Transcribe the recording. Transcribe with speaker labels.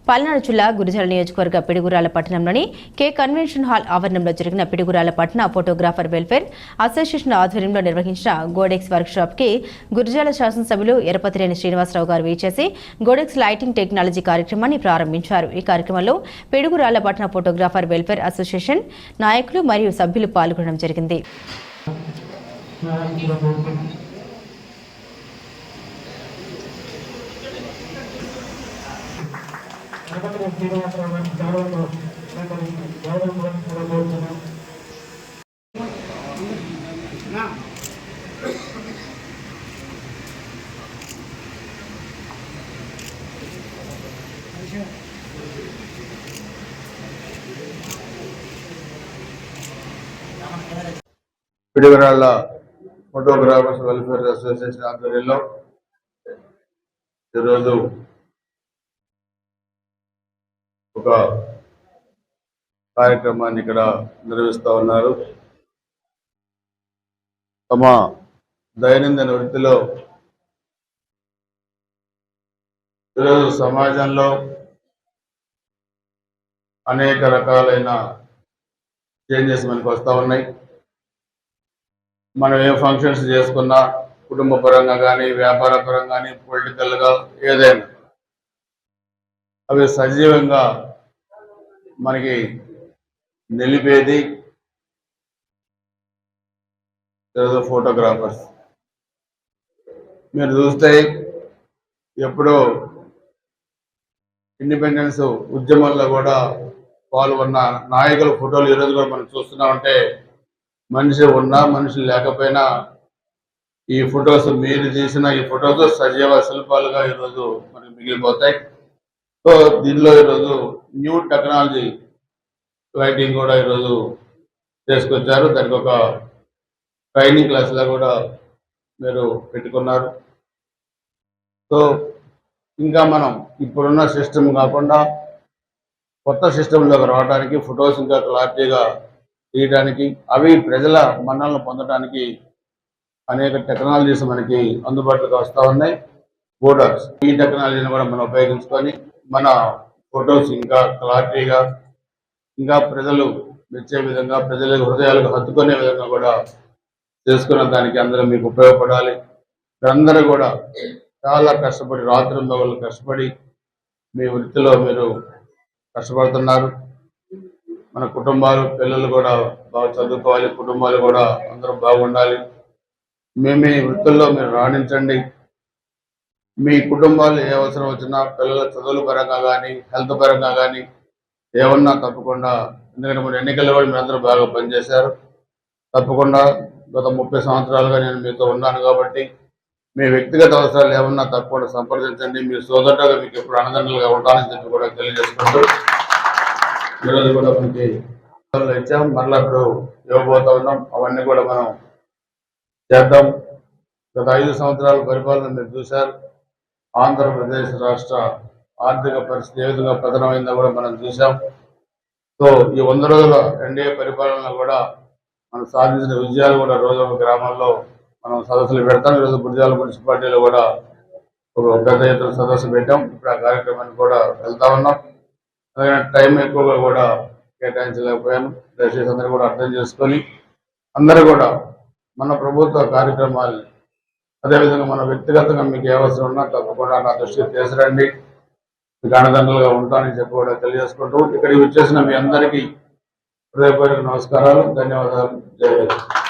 Speaker 1: పల్నాడు జిల్లా గురిజాల నియోజకవర్గ పిడుగురాల పట్టణంలోని కే కన్వెన్షన్ హాల్ ఆవరణంలో జరిగిన పిడుగురాల పట్టణ ఫోటోగ్రాఫర్ వెల్ఫేర్ అసోసియేషన్ ఆధ్వర్యంలో నిర్వహించిన గోడెక్స్ వర్క్షాప్ కి గురిజాల శాసనసభ్యులు ఎరపతిరేని శ్రీనివాసరావు గారు వీచేసి గోడెక్స్ లైటింగ్ టెక్నాలజీ కార్యక్రమాన్ని ప్రారంభించారు. ఈ కార్యక్రమంలో పిడుగురాల పట్టణ ఫోటోగ్రాఫర్ వెల్ఫేర్ అసోసియేషన్ నాయకులు మరియు సభ్యులు పాల్గొనడం జరిగింది.
Speaker 2: పిడుగురాళ్ళ ఫోటోగ్రాఫర్స్ వెల్ఫేర్ అసోసియేషన్ ఆధ్వర్యంలో ఈరోజు ఒక కార్యక్రమాన్ని ఇక్కడ నిర్వహిస్తూ ఉన్నారు. తమ దైనందిన వృత్తిలో ఈరోజు సమాజంలో అనేక రకాలైన చేంజెస్ మనకు వస్తూ ఉన్నాయి. మనం ఏ ఫంక్షన్స్ చేసుకున్నా కుటుంబ పరంగా కానీ వ్యాపార పరంగా కానీ పొలిటికల్గా ఏదైనా అవి సజీవంగా మనకి నిలిపేది ఫోటోగ్రాఫర్స్. మీరు చూస్తే ఎప్పుడో ఇండిపెండెన్స్ ఉద్యమంలో కూడా పాల్గొన్న నాయకుల ఫోటోలు ఈరోజు కూడా మనం చూస్తున్నామంటే మనిషి ఉన్నా మనిషి లేకపోయినా ఈ ఫొటోస్ మీరు తీసిన ఈ ఫొటోస్ సజీవ శిల్పాలుగా ఈరోజు మనకి మిగిలిపోతాయి. సో దీనిలో ఈరోజు న్యూ టెక్నాలజీ లైటింగ్ కూడా ఈరోజు చేసుకొచ్చారు. దానికి ఒక ట్రైనింగ్ క్లాస్లో కూడా మీరు పెట్టుకున్నారు. సో ఇంకా మనం ఇప్పుడున్న సిస్టమ్ కాకుండా కొత్త సిస్టంలోకి రావడానికి ఫొటోస్ ఇంకా క్లారిటీగా తీయడానికి అవి ప్రజల మన్నలను పొందడానికి అనేక టెక్నాలజీస్ మనకి అందుబాటులోకి వస్తూ ఉన్నాయి. బోర్డర్స్ ఈ టెక్నాలజీని కూడా మనం ఉపయోగించుకొని మన ఫొటోస్ ఇంకా క్లారిటీగా ఇంకా ప్రజలు మెచ్చే విధంగా ప్రజల హృదయాలకు హత్తుకునే విధంగా కూడా చేసుకున్న దానికి అందరూ మీకు ఉపయోగపడాలి. అందరూ కూడా చాలా కష్టపడి రాత్రింబగళ్ళు కష్టపడి మీ వృత్తిలో మీరు కష్టపడుతున్నారు. మన కుటుంబాలు పిల్లలు కూడా బాగా చదువుకోవాలి, కుటుంబాలు కూడా అందరూ బాగుండాలి. మీ వృత్తుల్లో మీరు రాణించండి. మీ కుటుంబాలు ఏ అవసరం వచ్చినా పిల్లల చదువుల పరంగా కానీ హెల్త్ పరంగా కానీ ఏమన్నా తప్పకుండా, ఎందుకంటే మీరు ఎన్నికల్లో కూడా మీరు అందరూ బాగా పనిచేశారు. తప్పకుండా గత 30 సంవత్సరాలుగా నేను మీతో ఉన్నాను కాబట్టి మీ వ్యక్తిగత అవసరాలు ఏమన్నా తప్పకుండా సంప్రదించండి. మీ సోదరుగా మీకు ఎప్పుడు అన్నదండలుగా ఉంటానని చెప్పి కూడా తెలియజేసుకుంటూ ఈరోజు కూడా మనకి ఇచ్చాం, మరలా ఇప్పుడు ఇవ్వబోతా ఉన్నాం. అవన్నీ కూడా మనం చేద్దాం. గత 5 సంవత్సరాల పరిపాలన మీరు చూశారు. ఆంధ్రప్రదేశ్ రాష్ట్ర ఆర్థిక పరిస్థితి ఏ విధంగా పతనమైందో కూడా మనం చూసాం. సో ఈ 100 రోజుల ఎన్డీఏ పరిపాలనలో కూడా మనం సాధించిన విజయాలు కూడా రోజు ఒక గ్రామాల్లో మనం సదస్సులు పెడతాం. ఈరోజు గురిజాల మున్సిపాలిటీలో కూడా ఒక పెద్ద ఎత్తున సదస్సు పెట్టాం. ఇప్పుడు ఆ కార్యక్రమానికి కూడా వెళ్తా ఉన్నాం. అలాగే టైం ఎక్కువగా కూడా కేటాయించలేకపోయాను. దయచేసి అందరూ కూడా అర్థం చేసుకొని అందరూ కూడా మన ప్రభుత్వ కార్యక్రమాలు అదేవిధంగా మన వ్యక్తిగతంగా మీకు ఏ అవసరం ఉన్నా తప్పకుండా నా దృష్టికి తీసుకురండి. మీకు అండదండలుగా ఉంటానని చెప్పి కూడా తెలియజేసుకుంటూ ఇక్కడికి వచ్చేసిన మీ అందరికీ హృదయపూర్వక నమస్కారాలు, ధన్యవాదాలు. జై హింద్.